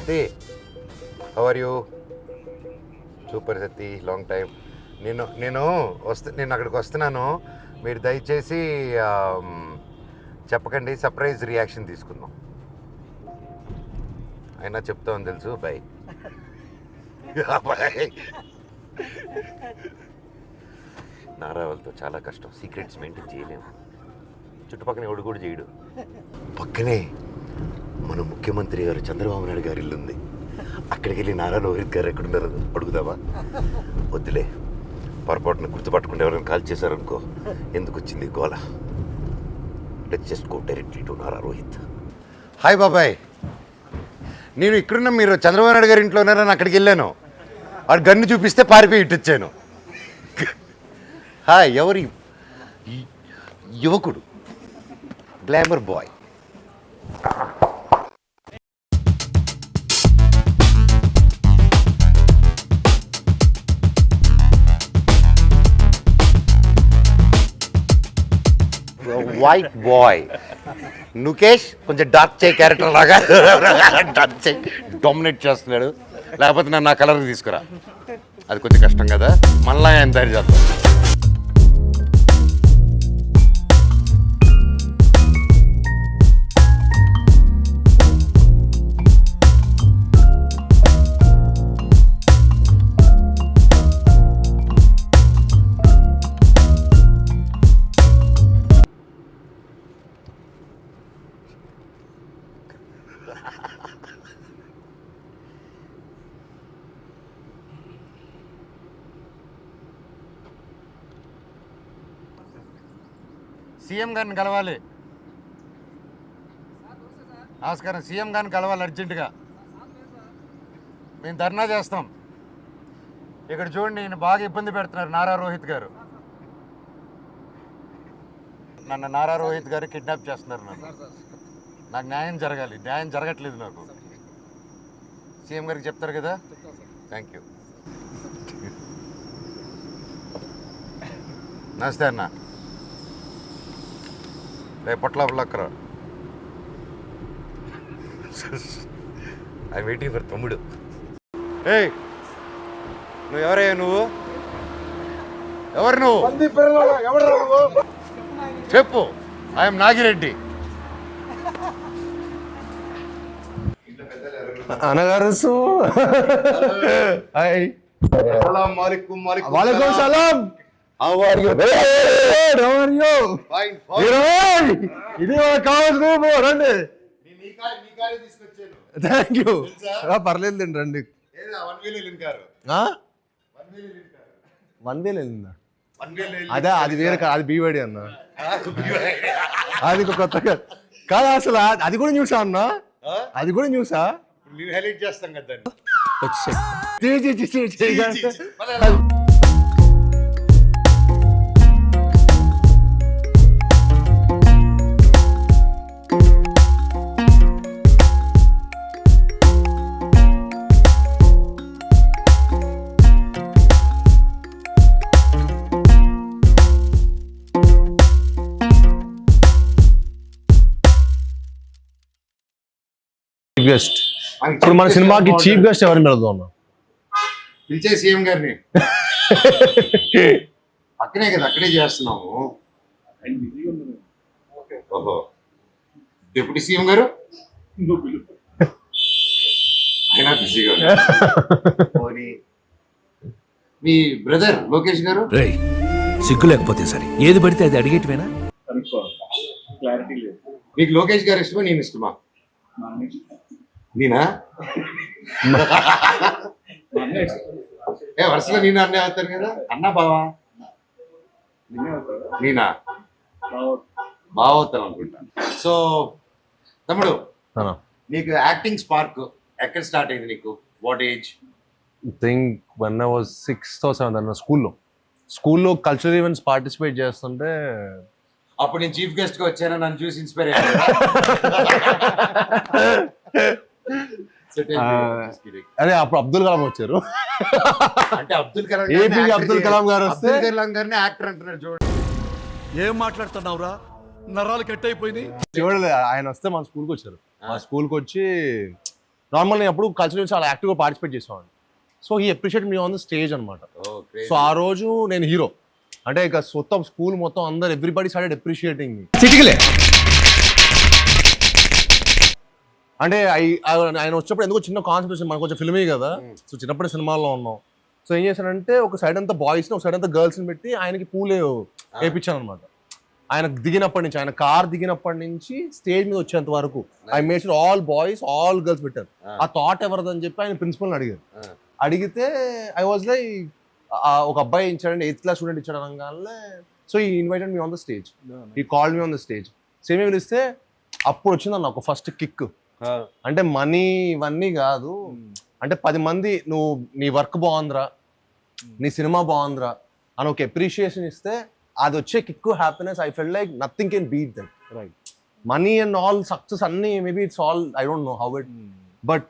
Sati, how are you? Super Sathi, long time. నేను అక్కడికి వస్తున్నాను. మీరు దయచేసి చెప్పకండి, సర్ప్రైజ్ రియాక్షన్ తీసుకుందాం. అయినా చెప్తామని తెలుసు. బాయ్. బాయ్. నారా వాళ్ళతో చాలా కష్టం, సీక్రెట్స్ మెయింటైన్ చేయలేము. చుట్టుపక్కల ఎవడు కూడా చేయడు. పక్కనే మన ముఖ్యమంత్రి గారు చంద్రబాబు నాయుడు గారి ఇల్లు ఉంది. అక్కడికి వెళ్ళి నారా రోహిత్ గారు ఎక్కడున్నారు అడుగుదామా? వద్దులే, పొరపాటున గుర్తుపట్టుకుంటే ఎవరైనా కాల్ చేశారనుకో, ఎందుకు వచ్చింది గోల. Let's just go directly to Nara Rohit. Hi బాబాయ్, నేను ఇక్కడున్న మీరు చంద్రబాబు నాయుడు గారి ఇంట్లో ఉన్నారని అక్కడికి వెళ్ళాను. వాడు గన్ను చూపిస్తే పారిపోయి ఇట్టొచ్చాను. హాయ్, ఎవరి యువకుడు, గ్లామర్ బాయ్. వైట్ బాయ్ నుకేష్ కొంచెం డార్క్ చేయి క్యారెక్టర్ లాగా డార్క్ చేయి డామినేట్ చేస్తున్నాడు. లేకపోతే నన్ను నా కలర్ తీసుకురా, అది కొంచెం కష్టం కదా. మళ్ళా ఆయన తయారు చేద్దాం. సీఎం గారిని కలవాలి. నమస్కారం, సీఎం గారిని కలవాలి అర్జెంటుగా. మేము ధర్నా చేస్తాం. ఇక్కడ చూడండి, ఈయన బాగా ఇబ్బంది పెడుతున్నారు నారా రోహిత్ గారు. నన్ను నారా రోహిత్ గారు కిడ్నాప్ చేస్తున్నారు. నాకు న్యాయం జరగాలి, న్యాయం జరగట్లేదు నాకు. సీఎం గారికి చెప్తారు కదా. Thank you. నమస్తే అన్న. రేపు పొట్లక్కర ఐ వెయిటింగ్ ఫర్ తమ్ముడు. ఏయ్, నువ్వు ఎవరయ్యా? నువ్వు ఎవరు? నువ్వు చెప్పు. ఐఎమ్ నాగిరెడ్డి. అనగారు వాలేకుం సలాం. How are you? Hey, how are you? Fine. ఇది కావాలి రండి. Thank you. పర్లేదు రండి. 1 వేలు వెళ్ళిందా? అదే, అది వేరే, అది బీవడి అన్న. అది కొత్తగా కాదు అసలు. అది కూడా న్యూసా అన్న? అది కూడా న్యూసా? చేస్తాం కదా. Chief guest. ఇప్పుడు మన సినిమాకి చీఫ్ గెస్ట్ ఎవరిని పెడదాం? పిలిచే సీఎం గారిని. అక్కడే కదా, అక్కడే చేస్తున్నాము. ఓహో, డిప్యూటీ సీఎం గారు ఆయన బిజీగా. మీ బ్రదర్ లోకేష్ గారు. సిగ్గు లేకపోతే సరే, ఏది పడితే అది అడిగేటివేనా? మీకు లోకేష్ గారు ఇష్టమా, నేను ఇష్టమా? నేనా? వరుసలో నేను అన్నే అవుతాను కదా. అన్నా బావా? నేనా? బాగా అవుతాను అనుకుంటా. సో తమ్ముడు, నీకు యాక్టింగ్ స్పార్క్ ఎక్కడ స్టార్ట్ అయింది నీకు? What age? Think one I was 6th or 7th అన్న. స్కూల్లో కల్చరల్ ఈవెంట్స్ పార్టిసిపేట్ చేస్తుంటే అప్పుడు నేను చీఫ్ గెస్ట్ గా వచ్చాను, నన్ను చూసి ఇన్స్పైర్ అయ్యాను. అదే అప్పుడు అబ్దుల్ కలాం వచ్చారు. అంటే అబ్దుల్ కలాం గారు వస్తే అబ్దుల్ కలాం గారిని యాక్టర్ అంటున్నారు. చూడండి, ఏం మాట్లాడుతున్నావురా, నరాలు కట్ అయిపోయింది. చూడలేదు, ఆయన వస్తే మన స్కూల్కి వచ్చారు. మా స్కూల్కి వచ్చి నార్మల్ నేను అప్పుడు కల్చరల్ చాలా యాక్టివ్గా పార్టిసిపేట్ చేసేవాడిని. So he appreciate me on the stage అనమాట. సో ఆ రోజు నేను హీరో అంటే ఇక మొత్తం స్కూల్ మొత్తం అందరు ఎవ్రీబడి స్టార్టెడ్ అప్రిషియేటింగ్ మీ. అంటే ఆయన వచ్చినప్పుడు ఎందుకో చిన్న కాన్సెప్ట్ మనకు కొంచెం ఫిల్మే కదా, సో చిన్నప్పుడే సినిమాల్లో ఉన్నాం. సో ఏం చేశానంటే ఒక సైడ్ అంతా బాయ్స్ని ఒక సైడ్ అంతా గర్ల్స్ని పెట్టి ఆయనకి పూలే వేయించాను అనమాట. ఆయన దిగినప్పటి నుంచి, ఆయన కార్ దిగినప్పటి నుంచి స్టేజ్ మీద వచ్చేంత వరకు I made sure all boys all girls పెట్టారు. ఆ థాట్ ఎవరిదని చెప్పి ఆయన ప్రిన్సిపల్ని అడిగారు. అడిగితే ఐ వాజ్ లైక్ ఒక అబ్బాయి ఇచ్చాడండి, 8th క్లాస్ స్టూడెంట్ ఇచ్చాడు అనగానే. So he invited me on the stage, he called me on the stage. Same పిలిస్తే అప్పుడు వచ్చిందన్న ఒక ఫస్ట్ కిక్. అంటే మనీ ఇవన్నీ కాదు, అంటే 10 మంది నువ్వు నీ వర్క్ బాగుందిరా, నీ సినిమా బాగుందిరా అని ఒక అప్రిషియేషన్ ఇస్తే అది వచ్చే kick, happiness, I felt like nothing can beat that. Right, money and all success అన్ని maybe it's all I don't know how it, but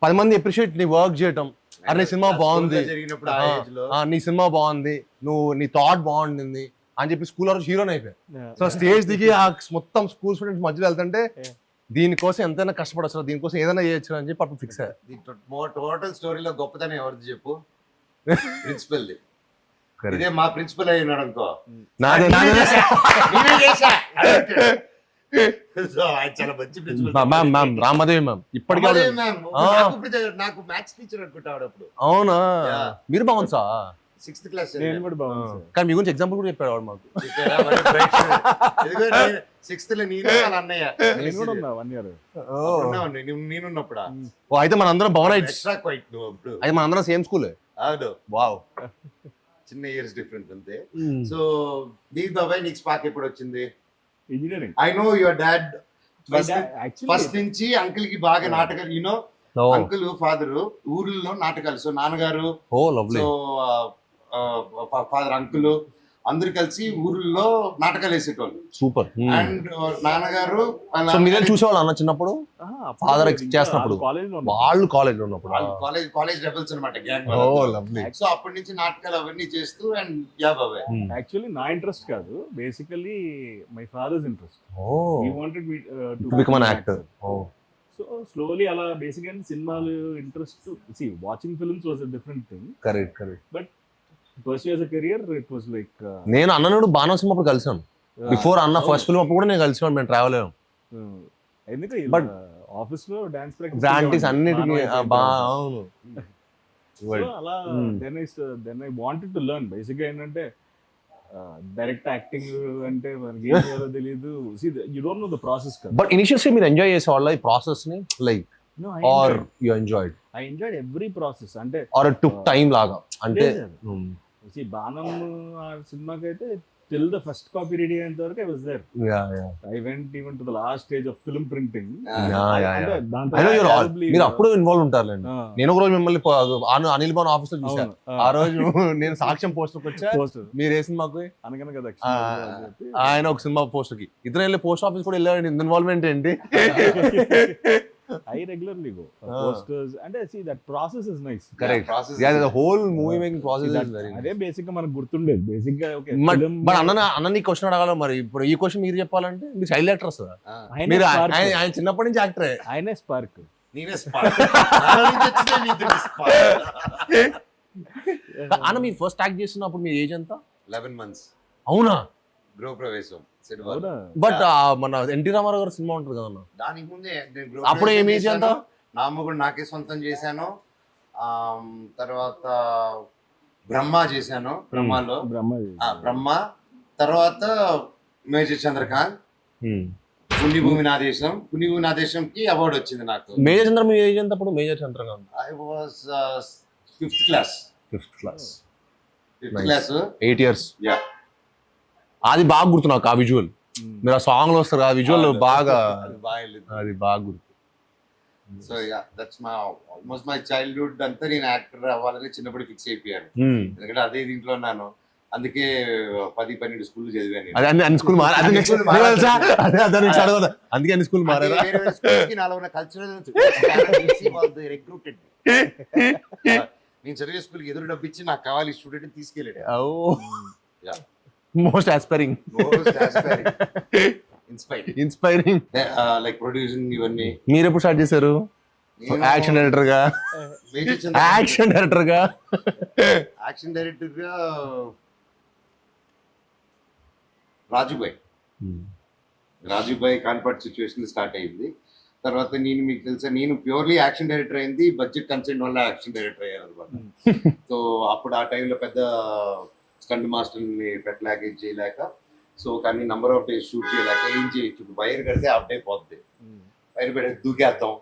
10 మంది అప్రిషియేట్ నీ వర్క్ చేయటం, అరే నీ సినిమా బాగుంది, నీ సినిమా బాగుంది, నువ్వు నీ థాట్ బాగుండింది అని చెప్పి స్కూల్ రోజు హీరోని అయిపోయాయి. సో స్టేజ్ దిగి ఆ మొత్తం స్కూల్ స్టూడెంట్స్ మధ్యలో వెళ్తుంటే దీనికోసం ఎంతైనా కష్టపడచ్చు, దీనికోసం ఏదైనా చేయొచ్చు అని చెప్పి అప్పుడు ఫిక్స్ అయ్యారు. టోటల్ స్టోరీలో గొప్పతనం ఎవరిది చెప్పు? ప్రిన్సిపల్. ఇదే మా ప్రిన్సిపల్ అయి ఉన్నాడు అనుకో, నాదే చాలా మంచి ప్రిన్సిపల్. మ్యామ్ రామదేవి మ్యామ్ ఇప్పటికే నాకు మ్యాథ్స్ టీచర్ అనుకుంటాడు అప్పుడు. అవునా, మీరు బాగుంది సార్ 6th క్లాస్. నేను కూడా బాగుంది కానీ మీ గురించి ఎగ్జాంపుల్ కూడా చెప్పాడు వాడు మాకు. 6th లో నేను వాళ్ళ అన్నయ్య నేను కూడా ఉన్నా 1 year. నేనున్నప్పుడా? ఓ అయితే మన అందరం భవన్ ఎక్స్ట్రా క్వైట్ నువ్వు అప్పుడు. అయితే మన అందరం సేమ్ స్కూలే. అవును, వావ్, చిన్న ఇయర్స్ డిఫరెన్స్ అంతే. సో దీని బాబాయ్ నీకు స్పార్క్ ఎప్పుడు వచ్చింది? Engineering. I know your dad Actually, first నుంచి అంకుల్ కి బాగా నాటకాలు, యూనో అంకుల్ ఫాదర్ ఊర్లో నాటకాలు. సో నాన్నగారు, ఓ లవ్లీ, సో ఫాదర్ అంకుల్ అందరు కలిసి ఊర్లో నాటకాలు వేసేటోళ్ళు. సూపర్. అండ్ నాన్నగారు సో మీరే చూసేవాళ్ళు అన్న చిన్నప్పుడు ఫాదర్ చేస్తున్నప్పుడు? వాళ్ళు కాలేజ్ లో ఉన్నప్పుడు కాలేజ్ రెబల్స్ అనమాట, గ్యాంగ్. Oh lovely. సో అప్పటి నుంచి నాటకాలు అవన్నీ చేస్తూ అండ్ యా బాబాయ్. యాక్చువల్లీ నా ఇంట్రెస్ట్ కాదు, basically my father's interest. Oh he wanted me to become an actor. Oh so slowly అలా బేసికల్లీ సినిమాలు ఇంట్రెస్ట్. సి watching films was a different thing, correct correct. But pursue as a career it was like. నేను అన్ననుడు బాణం సినిమా అప్పుడు కలిసాను. Before అన్న first film అప్పుడు కూడా నేను కలిసాను, మేము ట్రావెల్ అయ్యాం. ఎందుకంటే బట్ ఆఫీస్ లో డాన్స్ ప్రాక్టీస్ అన్నిటికీ అవును. అలా then I wanted to learn. Basic గా ఏంటంటే డైరెక్ట్ యాక్టింగ్ అంటే మనకి ఏం చేయాలో తెలియదు. You don't know the process కదా. బట్ ఇనిషియల్లీ మీరు ఎంజాయ్ చేసేవాళ్ళ ఈ ప్రాసెస్ ని, like are you enjoyed? I enjoyed every process. అంటే ఆర్ ఇట్ టుక్ టైం లాగా? అంటే బాణం ఆ సినిమాకి అయితే till the first copy ready అయ్యేంత వరకు I was there. I went even to the last stage of film printing. మీరు అప్పుడు ఇన్వాల్వ్ ఉంటారులేండి. నేను ఒక రోజు మిమ్మల్ని అనిల్ భవన్ ఆఫీస్ లో చూసాను. ఆ రోజు నేను సాక్ష్యం పోస్టర్ వచ్చా, మీరు ఏ సినిమాకు అనగనగా ఆయన ఒక సినిమా పోస్టర్ కి ఇద్దరు వెళ్ళి పోస్ట్ ఆఫీస్ కూడా వెళ్ళాడు. ఇన్వాల్వ్మెంట్ ఏంటి? I regularly go posters and see that process is nice. Correct. Yeah, the whole movie making process is very nice. అదే బేసిక్ గా మనకు గుర్తుండేది. బేసిక్ గా ఓకే. బట్ అన్న నీ క్వశ్చన్ అడగాల మరి. ఇప్పుడు ఈ క్వశ్చన్ మీరు చెప్పాలంటే మీరు చైల్డ్ యాక్టర్ వస్తుందా? మీరు ఆయన చిన్నప్పటి నుంచి యాక్టరే. ఆయనే స్పార్క్, నేనే స్పార్క్. అన్న మీరు ఫస్ట్ యాక్ట్ చేస్తున్నప్పుడు మీ ఏజ్ ఎంత? 11 months. అవునా? గృహ ప్రవేశం. బట్ మన ఎన్టీ రామారావు గారు సినిమా ఉంటుంది కదా దానికి ముందే అప్పుడు ఏం ఏజ్ ఎంత? నా అమ్మ కూడా నాకే సొంతం చేశాను. తర్వాత బ్రహ్మ చేశాను. బ్రహ్మలో బ్రహ్మ తర్వాత మేజర్ చంద్రకాంత్, పుణ్యభూమి నా దేశం. పుణ్యభూమి నా దేశంకి అవార్డు వచ్చింది నాకు. మేజర్ చంద్ర మీ ఏజ్ ఎంత అప్పుడు? Major Chandrakanth I was 5th class. 5th class. 5th class. 8 years. Yeah, అది బాగా గుర్తు నాకు. ఆ విజువల్ మీరు ఆ సాంగ్ లో వస్తారు, ఆ విజువల్ బాగా అది బాగా గుర్తు. So yeah, that's my almost my childhood అంతా నేను యాక్టర్ అవ్వాలని చిన్నప్పుడు ఫిక్స్ అయిపోయాను. ఎందుకంటే అదే దీంట్లో ఉన్నాను. అందుకే 10-12 స్కూల్ చదివాను. అన్ని స్కూల్ అందుకే అన్ని స్కూల్ మారారా? నాలో ఉన్న కల్చరల్ రిక్రూటెడ్. నేను చదివే స్కూల్కి ఎదురు డబ్బు ఇచ్చి నాకు కావాలి స్టూడెంట్ తీసుకెళ్ళాడు. Most aspiring, inspiring like producing ఇవన్నీ. మీరు ఎప్పుడు స్టార్ట్ చేశారు? యాక్షన్ డైరెక్టర్ గా మేజర్ చంద్ర యాక్షన్ డైరెక్టర్ గా యాక్షన్ డైరెక్టర్ గా రాజుబాయ్ కాన్పర్ట్ సిచ్యువేషన్ స్టార్ట్ అయింది. తర్వాత నేను మీకు తెలుసా, నేను ప్యూర్లీ యాక్షన్ డైరెక్టర్ అయింది బడ్జెట్ కన్సెంట్ వల్ల యాక్షన్ డైరెక్టర్ అయ్యారు అనమాట. సో అప్పుడు ఆ టైంలో పెద్ద స్టంట్ మాస్టర్ని పెట్టలేక ఏం చేయలేక, సో కానీ నంబర్ ఆఫ్ డేస్ షూట్ చేయలేక ఏం చేయొచ్చు, వైర్ కడితే అవుట్ అయిపోతుంది, వైర్ పెడితే దూకేద్దాం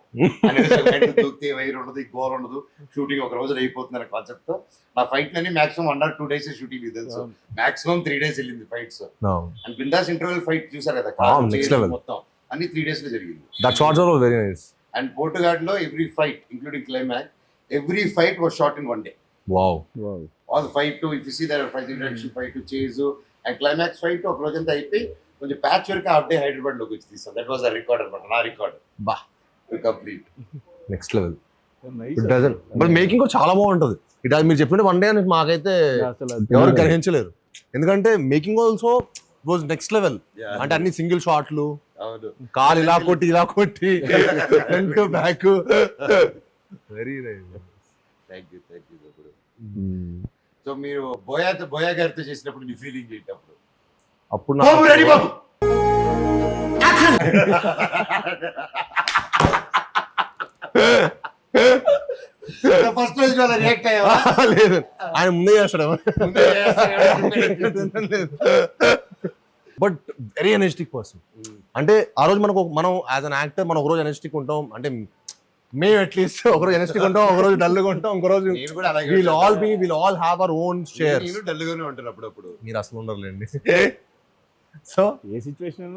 అనేది, దూకితే వైర్ ఉండదు, గోల్ ఉండదు, షూటింగ్ ఒక రోజు అయిపోతుంది అనే కాన్సెప్ట్ తో నా ఫైట్ అన్ని మాక్సిమం 1 or 2 days షూటింగ్ తెలుసు, మాక్సిమం 3 days వెళ్ళింది fights. And Bindaas interval fight చూసారు కదా, మొత్తం అన్ని 3 days లో జరిగింది. That shots are very nice. And Pottugadu లో every fight including climax, every fight was shot in 1 day. Wow. All fight too if you see there fight introduction fight to chase and climax fight ఒక రోజంతా అయిపోయి కొంచెం patch వరకు half day Hyderabad లోకి వచ్చి తీస్తాం. That was a record అన్నమాట, నా రికార్డ్. బా, complete next level. It doesn't but making కూడా చాలా బాగుంటది. ఇట్ మీరు చెప్పిన 1 day అని మాకైతే ఎవరు గ్రహించలేరు, ఎందుకంటే making also was next level. అంటే అన్ని సింగిల్ షాట్లు, కాలు ఇలా కొట్టి front back. Very nice. Thank you. So మీరు బోయా గారితో చేసినప్పుడు మీ ఫీలింగ్ ఏంటి అప్పుడు? అప్పుడు రెడీ బాబు ఫస్ట్ రోజు రియాక్ట్ అయ్యావా? లేదు, ఆయన ముందే చేస్తాడు. But very energetic person. అంటే ఆ రోజు మనం యాజ్ అన్ యాక్టర్ మనం ఒకరోజు ఎనర్జెటిక్ ఉంటాం, అంటే మేము అట్లీస్ట్ ఒకరోజు ఎనర్జెటిక్ ఉంటాం, ఒకరోజు డల్గా ఉంటాం, ఇంకోరోజు we'll all have our own shares. డల్గానే ఉంటాను అప్పుడప్పుడు. మీరు అసలు ఉండరులేండి. సో ఏ సిచ్యువేషన్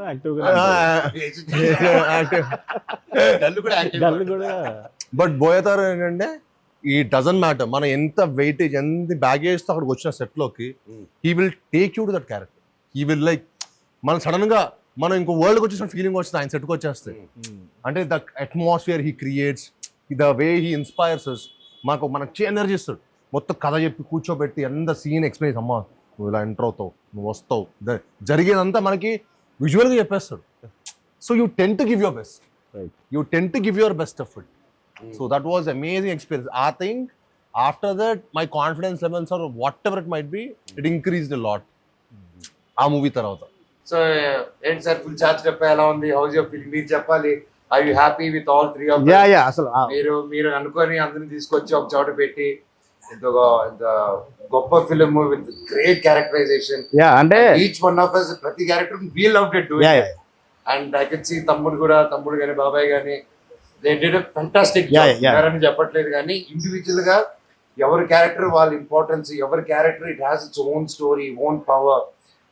బట్ బోయతారు ఏంటంటే ఈ డజన్ మ్యాటర్ మనం ఎంత వెయిటేజ్ ఎంత బ్యాగేజ్ తో అక్కడికి వచ్చిన సెట్ లోకి, he will take you to that character. He will like మనం సడన్ గా మనం ఇంకో వరల్డ్కి వచ్చేసిన ఫీలింగ్ వస్తుంది ఆయన సెట్కి వచ్చేస్తే. అంటే the atmosphere he creates, the way he inspires us. మనకు ఎనర్జీ ఇస్తాడు, మొత్తం కథ చెప్పి కూర్చోబెట్టి ఎంత సీన్ ఎక్స్ప్లెయిన్, అమ్మా నువ్వు ఇలా ఎంటర్ అవుతావు, నువ్వు వస్తావు, జరిగేదంతా మనకి విజువల్గా చెప్పేస్తాడు. So you ten to give your best, you ten to give your best effort. So that was amazing experience. I think after that my confidence levels or whatever it might be, it increased a lot ఆ movie తర్వాత. So ఏంటి sir, full charge చెప్పా, ఎలా ఉంది, how's your feeling? మీరు చెప్పాలి. Are you happy with all 3 of them? అసలు మీరు అనుకొని అందరిని తీసుకొచ్చి ఒక చోట పెట్టి ఇంత గొప్ప ఫిలిం విత్ గ్రేట్ క్యారెక్టరైజేషన్. అంటే ఈచ్ వన్ ఆఫ్ us ప్రతి character we loved it doing it. And I can see తమ్ముడు గాని బాబాయ్ గాని they did a fantastic job అని చెప్పట్లేదు, కానీ ఇండివిజువల్ గా ఎవరి క్యారెక్టర్ వాళ్ళ ఇంపార్టెన్స్, ఎవరి character it has its own story, own power.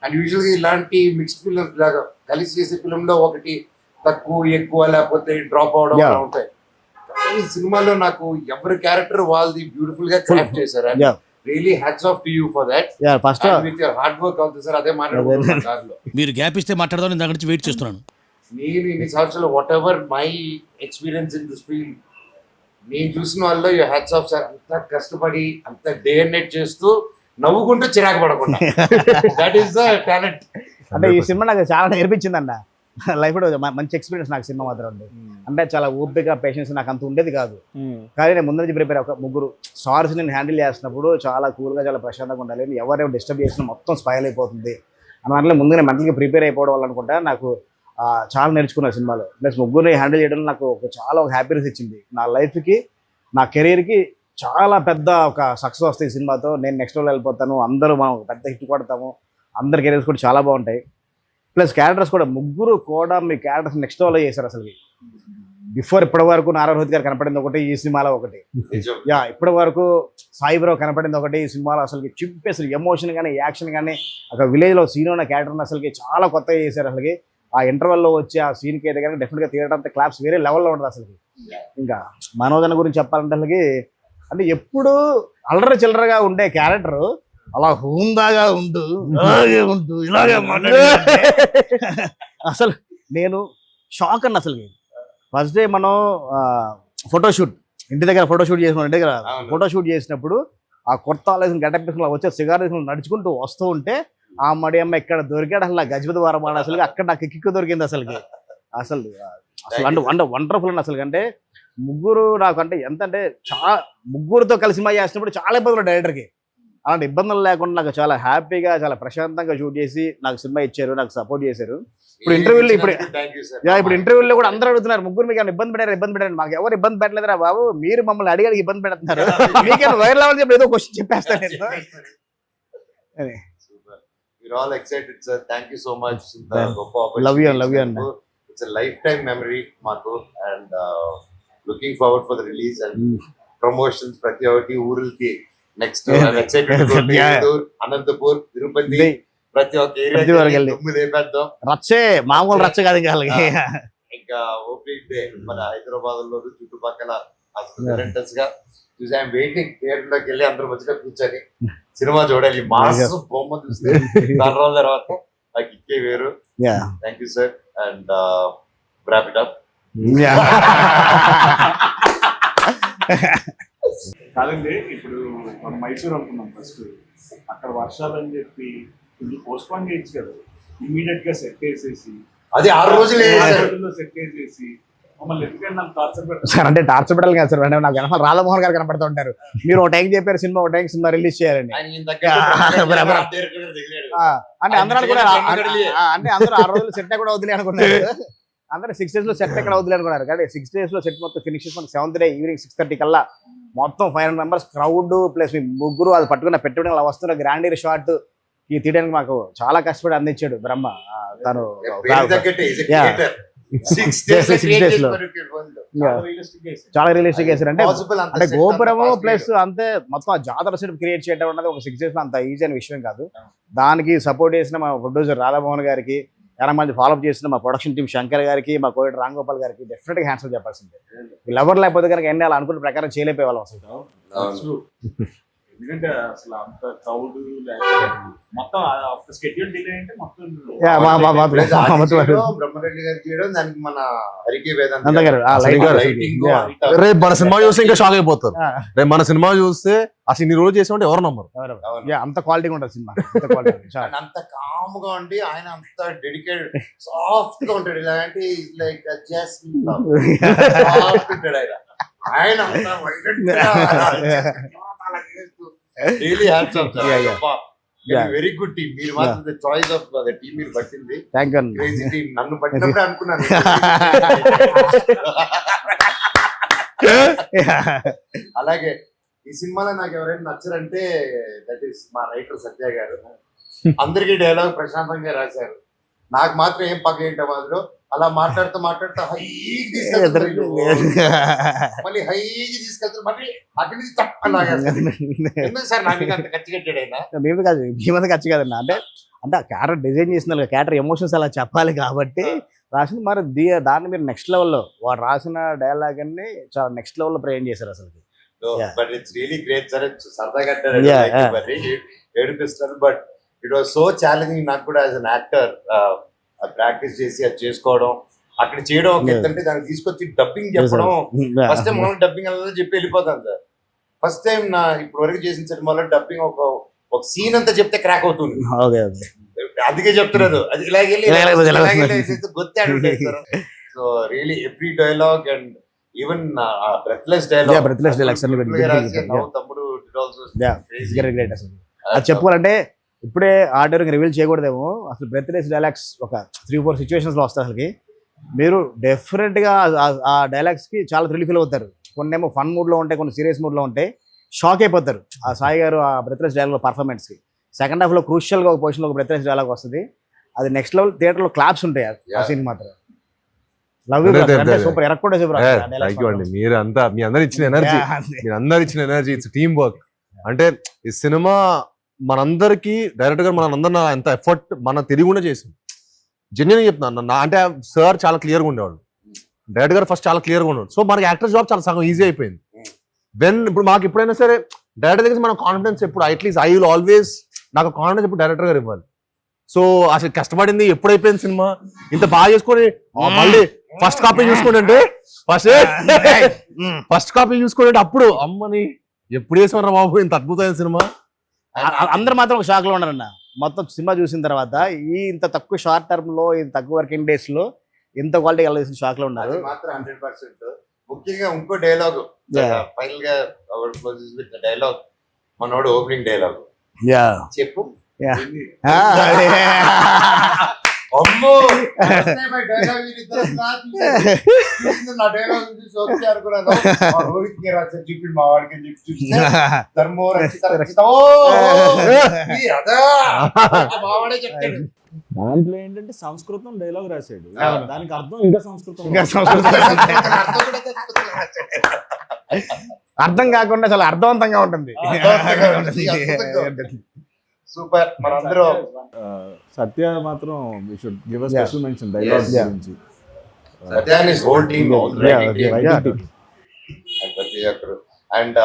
And యూజువల్గా ఇలాంటి మిక్స్డ్ ఫిల్మ్ లాగా కలిసి చేసే ఫిల్మ్లో ఒకటి తక్కువ ఎక్కువ లేకపోతే డ్రాప్ అవడం అలా ఉంటాయి. ఈ సినిమాలో నాకు ఎవరి క్యారెక్టర్ వాళ్ళది బ్యూటిఫుల్ గా క్రాఫ్ట్ చేశారు. Really hats off to you for that. First with your hard work అవుతుంది సార్. అదే మాట్లాడుతున్నాను కార్లో. మీరు గ్యాప్ ఇస్తే మాట్లాడదాం, నేను దగ్గర నుంచి వెయిట్ చేస్తున్నాను. నేను ఇన్ని సంవత్సరాలు what ever my experience in this field, నేను చూసిన వాళ్ళు యూ హ్యాట్స్ ఆఫ్ సార్. అంత కష్టపడి అంత డే అండ్ నైట్ చేస్తూ నవ్వుకుంటూ చిరాకు పడకుండా, దట్ ఈస్ ద టాలెంట్. అంటే ఈ సినిమా నాకు చాలా నేర్పించిందన్న లైఫ్ లో. మంచి ఎక్స్పీరియన్స్ నాకు సినిమా మాత్రం ఉంది. అంటే చాలా ఓపిక పేషెన్స్ నాకు అంత ఉండేది కాదు, కానీ నేను ముందు నుంచి ప్రిపేర్ ఒక ముగ్గురు సార్స్ నేను హ్యాండిల్ చేస్తున్నప్పుడు చాలా కూల్గా చాలా ప్రశాంతంగా ఉండాలి. ఎవరెవరు డిస్టర్బ్ చేసినా మొత్తం స్పాయిల్ అయిపోతుంది అని దాంట్లో ముందుగా మెంటల్గా ప్రిపేర్ అయిపోవడం వల్ల అనుకుంటా నాకు చాలా నేర్చుకున్నాను సినిమాలో. ప్లస్ ముగ్గురిని హ్యాండిల్ చేయడం నాకు చాలా ఒక హ్యాపీనెస్ ఇచ్చింది. నా లైఫ్కి నా కెరీర్కి చాలా పెద్ద ఒక సక్సెస్ వస్తుంది ఈ సినిమాతో. నేను నెక్స్ట్ లెవెల్ వెళ్ళిపోతాను, అందరూ మనం పెద్ద హిట్ కొడతాము, అందరి కెరీర్స్ కూడా చాలా బాగుంటాయి. ప్లస్ క్యారెక్టర్స్ కూడా ముగ్గురు కూడా మీ క్యారెక్టర్స్ నెక్స్ట్ లెవెల్లో చేశారు. అసలు బిఫోర్ ఇప్పటి వరకు నారాయణ రోహిత్ గారు కనపడింది ఒకటి, ఈ సినిమాలో ఒకటి. ఇప్పటి వరకు సాయిబ్రావు కనపడింది ఒకటి, ఈ సినిమాలో అసలు చింపేసి ఎమోషన్ కానీ యాక్షన్ కానీ ఒక విలేజ్లో సీన్ ఉన్న క్యారెక్టర్ని అసలుకి చాలా కొత్తగా చేశారు. అసలుకి ఆ ఇంటర్వెల్లో వచ్చి ఆ సీన్కి అయితే కానీ డెఫినెట్గా తీయడం అంతా క్లాప్స్ వేరే లెవెల్లో ఉంటుంది అసలుకి. ఇంకా మనోజన గురించి చెప్పాలంటే అసలుకి అంటే ఎప్పుడు అల్లరి చిల్లరగా ఉండే క్యారెక్టర్ అలా హుందాగా ఉంటూ ఇలాగే మాట్లాడే అసలు నేను షాక్ అన్న. అసలు ఫస్ట్ డే మనం ఫోటోషూట్ ఇంటి దగ్గర ఫోటోషూట్ చేసిన ఇంటి దగ్గర ఫోటోషూట్ చేసినప్పుడు ఆ కొత్త ఆలోచన గడ్డ వచ్చే సిగార్ నడుచుకుంటూ వస్తూ ఉంటే ఆ మడి అమ్మ ఇక్కడ దొరికాడు అసలు గజపతి వారమాడ. అసలు అక్కడ నాకు కిక్కు దొరికింది. అసలుకి అసలు అసలు వండర్ఫుల్ అండి అసలు. అంటే ముగ్గురు నాకు అంటే ఎంత అంటే చాలా ముగ్గురుతో కలిసి సినిమా చేసినప్పుడు చాలా ఇబ్బందులు డైరెక్టర్కి. అలాంటి ఇబ్బందులు లేకుండా నాకు చాలా హ్యాపీగా చాలా ప్రశాంతంగా షూట్ చేసి నాకు సినిమా ఇచ్చారు, నాకు సపోర్ట్ చేశారు. ఇప్పుడు ఇంటర్వ్యూలో ఇప్పుడు ఇంటర్వ్యూలో కూడా అందరూ అడుగుతున్నారు, ముగ్గురు మీకు ఇబ్బంది పెట్టారు. మాకు ఎవరు ఇబ్బంది పెట్టలేదురా బాబు, మీరు మమ్మల్ని అడిగాడు ఇబ్బంది పెడుతున్నారు. మీకేమో వైర్ లెవెల్ చెప్పి ఏదో క్వశ్చన్ చెప్పేస్తాను నేను. We're all excited, sir. Thank you so much. Love you and it's a lifetime memory మాకు, and looking forward for the release and promotions. ప్రతి ఒక్కటి ఊరులకి నెక్స్ట్ ఎక్సైటెడ్ అనంతపూర్, తిరుపతి, ప్రతి ఒక్క ఏరియా లేపేద్దాం. రచ్చే మామూలు రచ్చ కాదు ఇంకా ఓపెనింగ్ డే మన హైదరాబాద్ లో చుట్టుపక్కల అసలు గా చూసి ఐఎమ్ వెయిటింగ్ థియేటర్ లోకి వెళ్ళి అందరూ మంచిగా కూర్చొని సినిమా చూడాలి. మాస్ బొమ్మ చూస్తే దాని రోజుల తర్వాత నాకు ఇక్కే వేరు. Thank you sir and wrap it up. కాదండి, ఇప్పుడు మనం మైసూర్ అనుకున్నాం ఫస్ట్, అక్కడ వర్షాలు అని చెప్పి కొంచెం పోస్ట్పోన్ చేయొచ్చు కదా, ఇమీడియట్ గా సెట్ వేసేసి అది 6 రోజులే సెట్ వేసేసి మమ్మల్ని ఎందుకంటే నాకు టార్చర్ పెడతారు సార్. అంటే టార్చర్ పెట్టాలి కదా సార్, అంటే నాకు వెనకాల రాధామోహన్ గారు కనపడుతూ ఉంటారు. మీరు ఒక టైం చెప్పారు సినిమా, ఒక టైం సినిమా రిలీజ్ చేయాలండి అంటే అందరూ అనుకున్నారు. అంటే అందరూ 6 రోజులు సెట్ కూడా వదిలే అనుకున్నారు, అందరూ 6 days లో సెట్ ఎక్కడ వదిలే అనుకున్నారు. కానీ 6 days లో సెట్ మొత్తం ఫినిష్ చేసుకుని 7th day ఈవినింగ్ 6:30 కల్లా మొత్తం 500 members క్రౌడ్ ప్లస్ మీ ముగ్గురు అది పట్టుకున్న పెట్టుబడి అలా వస్తున్న గ్రాండీర్ షాట్ ఈ తీయడానికి మాకు చాలా కష్టపడి అందించాడు బ్రహ్మ. తను 6 days లో చాలా రియలిస్టిక్ చేశారు. అంటే గోపురము ప్లస్ అంతే మొత్తం ఆ జాతర సెట్ క్రియేట్ చేయడం అన్నది ఒక 6 days లో అంత ఈజీ అనే విషయం కాదు. దానికి సపోర్ట్ చేసిన మా ప్రొడ్యూసర్ రాధామోహన్ గారికి, చాలా మంది ఫాలోఅప్ చేసిన మా ప్రొడక్షన్ టీం శంకర్ గారికి, మా కోవిడ్ రామ్ గోపాల్ గారికి డెఫినెట్ గా హ్యాండ్స్ చెప్పాల్సిందే. వీళ్ళెవరు లేకపోతే కనుక ఎన్ని అలా అనుకున్న ప్రకారం చేయలేకపోయే వాళ్ళం అసలు. ఎందుకంటే అసలు అంత క్రౌడ్ మొత్తం స్కెడ్యూల్ డిలే అంటే మొత్తం బ్రహ్మరెడ్డి గారు చేయడం, దానికి మన హరికి అంత గారు రేపు మన సినిమా చూస్తే ఇంకా షాక్ అయిపోతారు. రేపు మన సినిమా చూస్తే అసలు ఇన్ని రోజు చేసామంటే ఎవరు నమ్మరు. అంత క్వాలిటీగా ఉంటుంది సినిమా, అంత కామ్ గా ఉండి ఆయన అంత డెడికేటెడ్ సాఫ్ట్ గా ఉంటాడు. ఇలాంటి లైక్ ఉంటాడు ఆయన really hats off. Very good team. మీరు మాత్రం చాయిస్ ఆఫ్ ద టీమ్ మీరు పట్టింది. Crazy team. నన్ను పట్టినప్పుడే అనుకున్నాను. అలాగే ఈ సినిమాలో నాకు ఎవరైనా నచ్చరంటే దట్ ఈస్ మా రైటర్ సత్య గారు. అందరికీ డైలాగ్ ప్రశాంతంగా రాశారు, నాకు మాత్రం ఏం పక్క ఏంటో మాత్రం అలా మాట్లాడుతూ హైకి తీసుకెళ్తారు, మళ్ళీ హైకి తీసుకెళ్తారు, మళ్ళీ అక్కడి నుంచి తప్ప సార్ నాకు అంత ఖర్చు కట్టాడు ఆయన. మేము కాదు, మేమంతా ఖర్చు కాదన్న. అంటే అంటే ఆ క్యారెక్టర్ డిజైన్ చేసిన క్యారెక్టర్ ఎమోషన్స్ అలా చెప్పాలి కాబట్టి రాసింది. మరి దాన్ని మీరు నెక్స్ట్ లెవెల్లో వాడు రాసిన డైలాగ్ అన్ని చాలా నెక్స్ట్ లెవెల్లో ప్రయోజనం చేశారు అసలు. But it's really great sir. సరదాగా ఏడిపిస్తారు, but it was so challenging నాకు కూడా యాజ్ అన్ యాక్టర్. ప్రాక్టీస్ చేసి అది చేసుకోవడం, అక్కడ చేయడం ఒక ఎత్తంటే దాన్ని తీసుకొచ్చి డబ్బింగ్ చెప్పడం. ఫస్ట్ టైం మనం డబ్బింగ్ అలా చెప్పి వెళ్ళిపోతాను సార్. ఫస్ట్ టైం నా ఇప్పటి వరకు చేసిన సినిమాలో డబ్బింగ్ ఒక సీన్ అంతా చెప్తే క్రాక్ అవుతుంది. అందుకే చెప్తున్నారు అది ఇలాగే గొత్తాడు. So really every dialogue and even breathless dialogue తమ్ముడు అది చెప్పుకోవాలంటే ఇప్పుడే ఆర్డర్ రివీల్ చేయకూడదేమో. అసలు బ్రెత్లెస్ డైలాగ్స్ ఒక 3-4 సిచ్యువేషన్స్ లో వస్తాయి. అసలుకి మీరు డెఫినెట్ గా ఆ డైలాగ్స్ కి చాలా థ్రిల్ ఫీల్ అవుతారు. కొన్ని ఏమో ఫన్ మూడ్ లో ఉంటాయి, కొన్ని సీరియస్ మూడ్ లో ఉంటాయి. షాక్ అయిపోతారు ఆ సాయి గారు ఆ బ్రెత్లెస్ డైలాగ్ పర్ఫార్మెన్స్ కి. సెకండ్ హాఫ్ లో క్రూషియల్ గా ఒక పొజిషన్ లో ఒక బ్రెత్లెస్ డైలాగ్ వస్తుంది. అది నెక్స్ట్ లెవెల్. థియేటర్ లో క్లాప్స్ ఉంటాయి ఆ సీన్ మాత్రం. Love you super. ఎరక్కుండా సూపర్. మీరు అంతా మీ అందరు ఇచ్చిన ఎనర్జీ, మీరు అందరు ఇచ్చిన ఎనర్జీ, ఇట్స్ టీమ్ వర్క్. అంటే ఈ సినిమా మనందరికి డైరెక్టర్ గారు మనందరినీ ఎంత ఎఫర్ట్ మన తెలియకుండా చేసాం. జెన్యున్ చెప్తున్నాను. అంటే సార్ చాలా క్లియర్గా ఉండేవాడు, డైరెక్టర్ గారు ఫస్ట్ చాలా క్లియర్గా ఉండేవాడు. సో మనకి యాక్టర్ జాబ్ చాలా సగం ఈజీ అయిపోయింది. ఇప్పుడు మాకు ఎప్పుడైనా సరే డైరెక్టర్ దగ్గర మన కాన్ఫిడెన్స్ ఎప్పుడు అట్లీస్ట్ ఐ విల్ ఆల్వేస్ నాకు కాన్ఫిడెన్స్ ఎప్పుడు డైరెక్టర్ గారు ఇవ్వాలి. సో అసలు కష్టపడింది ఎప్పుడైపోయింది సినిమా ఇంత బాగా చేసుకొని మళ్ళీ ఫస్ట్ కాపీ చూసుకుంటే ఫస్ట్ కాపీ చూసుకుంటే అప్పుడు అమ్మని ఎప్పుడు వేసామరా బాబు ఇంత అద్భుతమైన సినిమా. అందరూ మాత్రం ఒక షాక్ లో ఉన్నారన్న. మొత్తం సినిమా చూసిన తర్వాత ఇంత తక్కువ షార్ట్ టర్మ్ లో, ఇంత తక్కువ వర్కింగ్ డేస్ లో ఇంత క్వాలిటీ ఎలా చేసిన షాక్ లో ఉన్నారు. అది మాత్రం 100%. ముఖ్యంగా ఇంకో డైలాగ్ Yeah. ఫైనల్ గా డైలాగ్ మనోడు ఓపెనింగ్ డైలాగ్ యా చెప్పు. Yeah. అమ్మో డైలాగ్ నా డైలాగ్ చూసి ఓకే అనుకున్నాను. మా రోహిత్ కి రాశారు చూపి మా వాడికి చెప్పి చూస్తే ధర్మో రక్షిత రక్షిత ఓ ఈ అదా మావాడే చెప్తాడు. దాంట్లో ఏంటంటే సంస్కృతం డైలాగ్ రాశాడు, అవును. దానికి అర్థం ఇంకా సంస్కృతం. అర్థం కాకుండా చాలా అర్థవంతంగా ఉంటుంది. సూపర్. మనందరూ సత్య మాత్రం we should give a special mention dialogue Yes. గురించి. Satyan is whole team Writing team. ప్రతి ఒక్కరు అండ్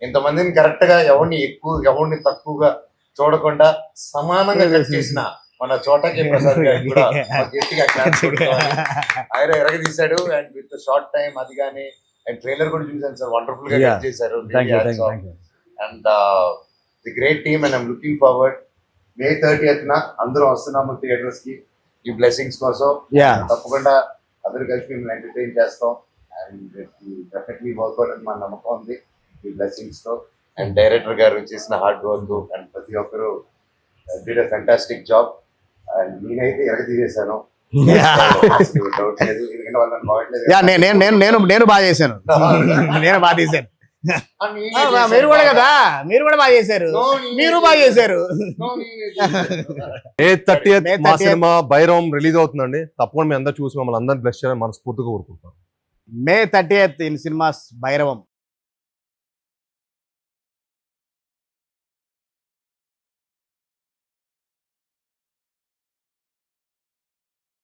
ఇంతమందిని కరెక్ట్ గా ఎవరిని ఎక్కువ ఎవరిని తక్కువగా చూడకుండా సమానంగా కట్ చేసిన మన చోటకి ప్రసాద్ గారికి కూడా ఒక గట్టిగా క్లాప్స్ కొట్టుకోవాలి. ఆయన ఎరగదీశాడు అండ్ విత్ షార్ట్ టైం అది కానీ అండ్ ట్రైలర్ కూడా చూసాను సార్, వండర్ఫుల్ గా Yeah. కట్ చేశారు. Thank you, thank you. And the great team and I'm looking forward. May 30th అందరూ వస్తున్నాము థియేటర్స్ కి ఈ బ్లెస్సింగ్స్ కోసం. Yeah. తప్పకుండా అందరూ కలిసి మిమ్మల్ని ఎంటర్టైన్ చేస్తాం అండ్ డెఫినెట్లీ వర్కౌట్ అని మా నమ్మకం ఉంది ఈ బ్లెస్సింగ్స్ తో. అండ్ డైరెక్టర్ గారు చేసిన హార్డ్ వర్క్ అండ్ ప్రతి ఒక్కరు did a fantastic job and నేనైతే ఎరగదీసేసాను. డౌట్ లేదు, ఎందుకంటే వాళ్ళని బాగట్లేదు. యా, నేను బాగా చేశాను. నేను బాగా తీశాను. మీరు కూడా కదా, మీరు కూడా బాగా చేశారు. మీరు బాగా చేశారు. May 30th May మా 30th. సినిమా భైరవం రిలీజ్ అవుతుందండి. తప్పకుండా మీ అందరూ చూసి మమ్మల్ని అందరిని బ్లెస్ చేయాలని మనస్ఫూర్తిగా కోరుకుంటాం. May 30th in cinemas Bhairavam.